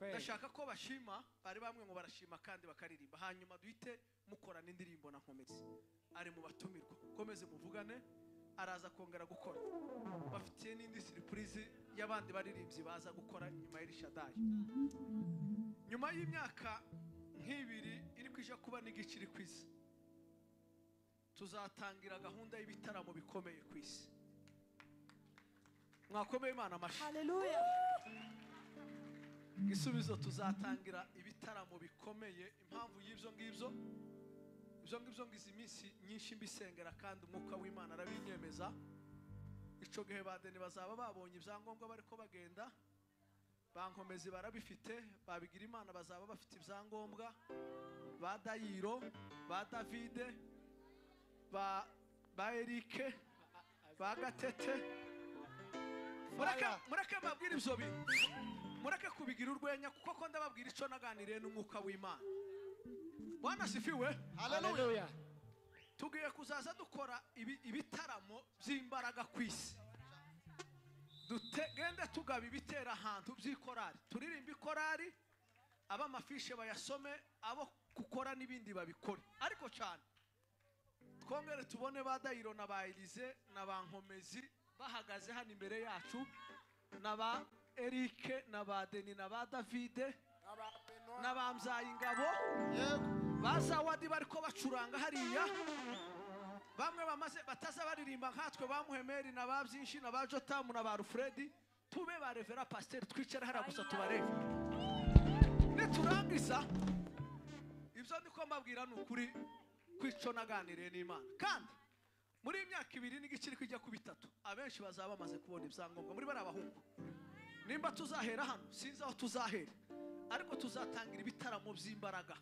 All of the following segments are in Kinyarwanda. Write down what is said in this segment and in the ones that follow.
ndashaka ko bashima bari bamwe ngo barashima kandi bakaririmba hanyuma duhite mukorana indirimbo na Nkomezi ari mu batumirwa komeze muvugane araza kongera gukora bafitiye n'indi surprise y'abandi baririmbyi baza gukora nyuma y'Irishadayi nyuma y'imyaka nk'ibiri iri kwija kuba n'igiciri kwisi tuzatangira gahunda y'ibitaramo bikomeye kwisi mwakomeye Imana amashi haleluya gisubizo tuzatangira ibitaramo bikomeye impamvu y'ibyo ngibyo ngizi iminsi nyinshi mbisengera kandi umwuka w'Imana arabinyemeza ico gihe badeni bazaba babonye ibyangombwa bariko bagenda bankomezi barabifite babigira Imana bazaba bafite ibyangombwa ba Dayiro ba Davide ba Erike ba Gatete mureke babwira ibyo bintu mureke kubigira urwenya kuko ko ndababwira ico naganiriye n'umwuka w'Imana Bwana sifiwe haleluya tugiye kuzaza dukora ibitaramo by'imbaraga kwisi gende tugaba ibitera ahantu by'ikorari turirimba ikorari aba mafishe bayasome abo gukora n'ibindi babikore ariko cyane twongere tubone ba Dayiro na ba Elize na ba Nkomezi bahagaze hano imbere yacu na ba Erike na ba Deni na ba Davide na ba Mzayingabo baza wadi bariko bacuranga hariya bamwe bamaze bataza baririmba nkatwe bamuhemeri na ba byinshi na ba Jotamu na ba Rufredi tube ba Revera Pasteur twicare hara gusa tubarebe neturangiza ibyo ndiko mbabwira n'ukuri kwico naganiriye n'Imana kandi muri imyaka ibiri n'igiciri kwijya ku bitatu abenshi bazaba bamaze kubona ibyangombwa muri bari abahungu nimba tuzahera hano sinzi aho tuzahera ariko tuzatangira ibitaramo by'imbaraga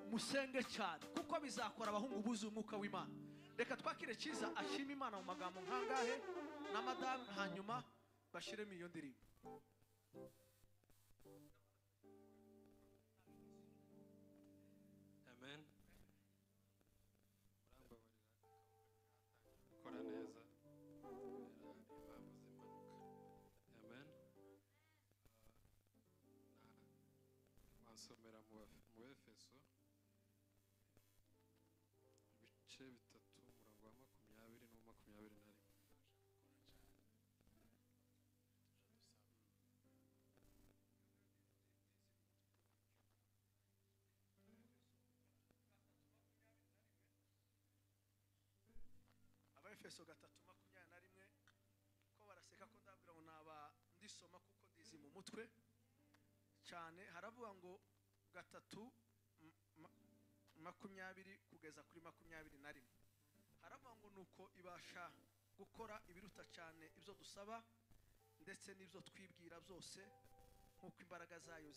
musenge cyane kuko bizakora abahungu buze umwuka w'Imana reka twakire Kiza ashima Imana mu magambo nkangahe na madame hanyuma bashiremo iyo ndirimbo amen kora neza impamvu zimanuka amen wansomera mu Efeso ibice bitatu umurongo wa 20 n'uwa 21 Efeso 3:21 ko baraseka ko ndabwira ngo naba ndisoma kuko ndizi mu mutwe cyane haravuga ngo 3:20 kugeza kuri 21 haravuga ngo nuko ibasha gukora ibiruta cyane ibyo dusaba ndetse n'ibyo twibwira byose nkuko imbaraga zayo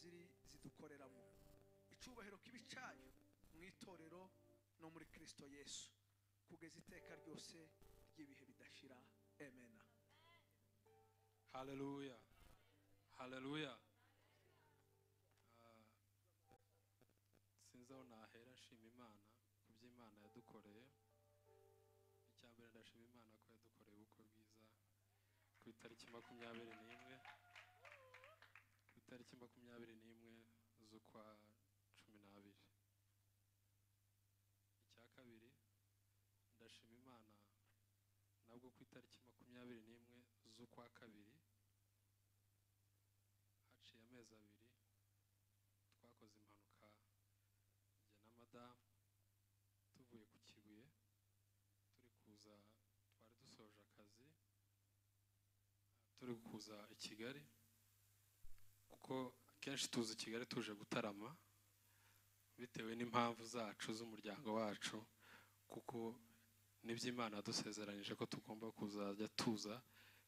zidukoreramo icubahiro kibicayo mu itorero no muri Kristo Yesu kugeza iteka ryose ry'ibihe bidashira amen haleluya haleluya sinzaho nahera nshima Imana kuby'Imana yadukoreye icyambere ndashima Imana ko yadukoreye ubukwe bwiza ku itariki 21 ku itariki 21 z'ukwa 12 icya kabiri ndashima Imana nabwo ku itariki 21 z'ukwa kabiri haciye amezi abiri twakoze impanuka jye na madame tuvuye ku Kibuye turi kuza twari dusoje akazi turi kuza i Kigali kuko kenshi tuzi Kigali tuje gutarama bitewe n'impamvu zacu z'umuryango wacu kuko n'iby'Imana yadusezeranyije ko tugomba kuzajya tuza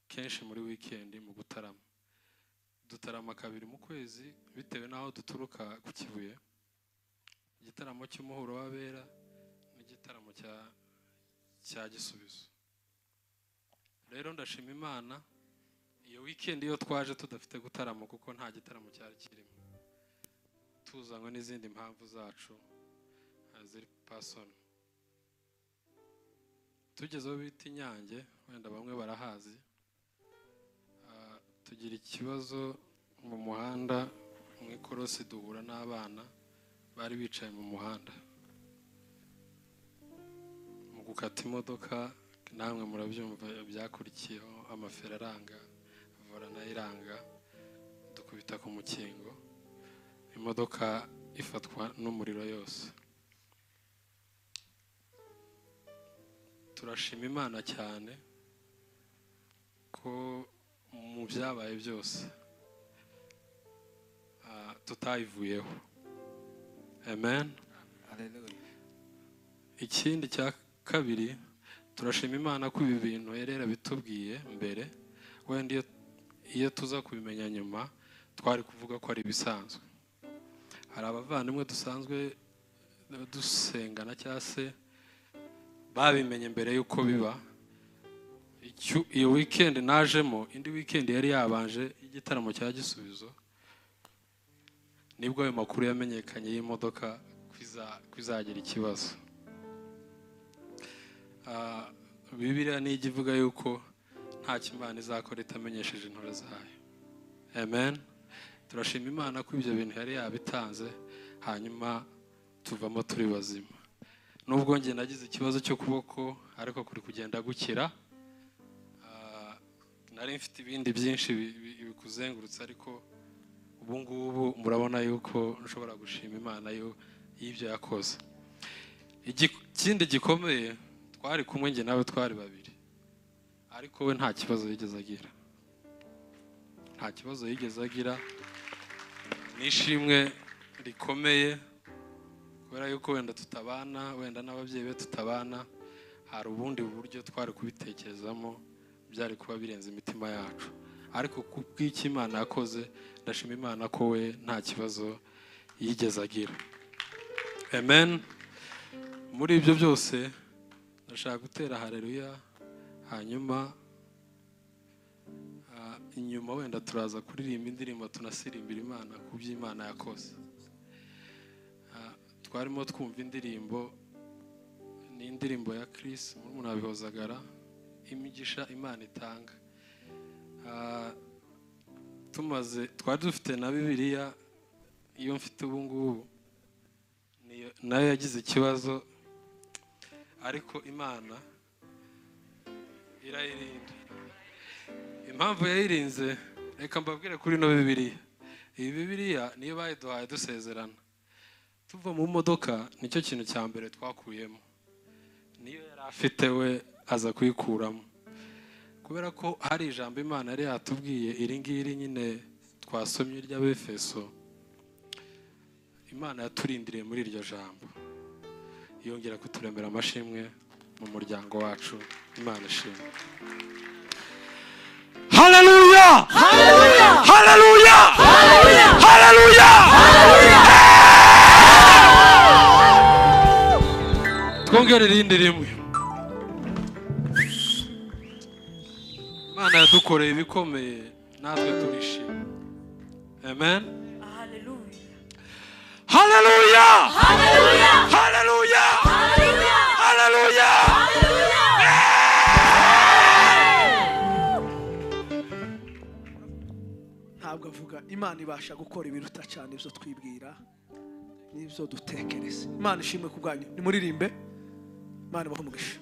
kenshi muri weekend mu gutarama. Dutarama 2 mu kwezi bitewe n'aho duturuka ku Kibuye, igitaramo cy'umuhuro w'abera n'igitaramo cya Gisubizo. Rero ndashima Imana iyo weekend iyo twaje tudafite gutarama kuko nta gitaramo cyari kirimo, tuzanywe n'izindi mpamvu zacu ziri person. Tugezeho bita Inyange, wenda bamwe barahazi, tugira ikibazo mu muhanda, mu ikorosi duhura n'abana bari bicaye mu muhanda. Mu gukata imodoka namwe murabyumva byakurikiyeho, amafera aranga, vora nayo iranga, dukubita ku mukingo, imodoka ifatwa n'umuriro yose. Turashima Imana cyane ko mu byabaye byose tutayivuyeho. Amen. Hallelujah. Ikindi cya kabiri, turashima Imana ko ibi bintu yarera bitubwiye mbere, wenda iyo tuza kubimenya nyuma twari kuvuga ko ari bisanzwe. Hari abavandimwe dusanzwe dusengana cyangwa se babimenye mbere yuko biba. Iyo weekend najemo, indi weekend yari yabanje igitaramo cya Gisubizo, nibwo ayo makuru yamenyekanye y'imodoka kwizagira ikibazo. Bibiliya ni igivuga yuko nta kimana izakora itamenyesheje intore zayo. Amen. Turashima Imana ko ibyo bintu yari yabitanze, hanyuma tuvamo turi bazima. Nubwo nge nagize ikibazo cyo kuboko ariko kuri kugenda gukira, nari mfite ibindi byinshi bikuzengurutse, ariko ubu ngubu murabona yuko nshobora gushima Imana y'ibyo yakoze. Ikindi gikomeye, twari kumwe nge nawe twari babiri, ariko we nta kibazo yigeze agira. Nta kibazo yigeze agira, nishimwe rikomeye, kubera yuko wenda tutabana, wenda n'ababyeyi be tutabana, hari ubundi buryo twari kubitekerezamo byari kuba birenze imitima yacu. Ariko kubw'iki Imana yakoze, ndashima Imana ko we nta kibazo yigeze agira. Amen. Muri ibyo byose ndashaka gutera haleluya, hanyuma inyuma wenda turaza kuririmba indirimbo tunasirimbira Imana ku byo Imana yakoze. Twarimo twumva indirimbo, ni indirimbo ya Chris murumuna Bihozagara, imigisha Imana itanga. Twari dufite na Bibiliya, iyo mfite ubu ngubu nayo yagize ikibazo, ariko Imana irayirinda. Impamvu yayirinze, reka mbabwire kuri no Bibiliya. Iyi Bibiliya niyo bayiduhaye dusezerana. Tuva mu modoka, nicyo kintu cya mbere twakuyemo. Niyo yari afite we aza kuyikuramo, kubera ko hari ijambo Imana yari yatubwiye iri ngiri nyine twasomye ry'Abefeso. Imana yaturindiriye muri iryo jambo, yongera kuturemera amashimwe mu muryango wacu. Imana ishimwe. Hallelujah! Hallelujah! Hallelujah! Hallelujah! Hallelujah! Twongere irindi rimwe. Imana yadukoreye ibikomeye, natwe turishima. Amen. Hallelujah! Hallelujah! Hallelujah! Hallelujah! Hallelujah! Ntabwo avuga Imana ibasha gukora ibiruta cyane ibyo twibwira n'ibyo dutekereza. Imana ishimwe ku bwanyu, nimuririmbe. Imana ibahe umugisha.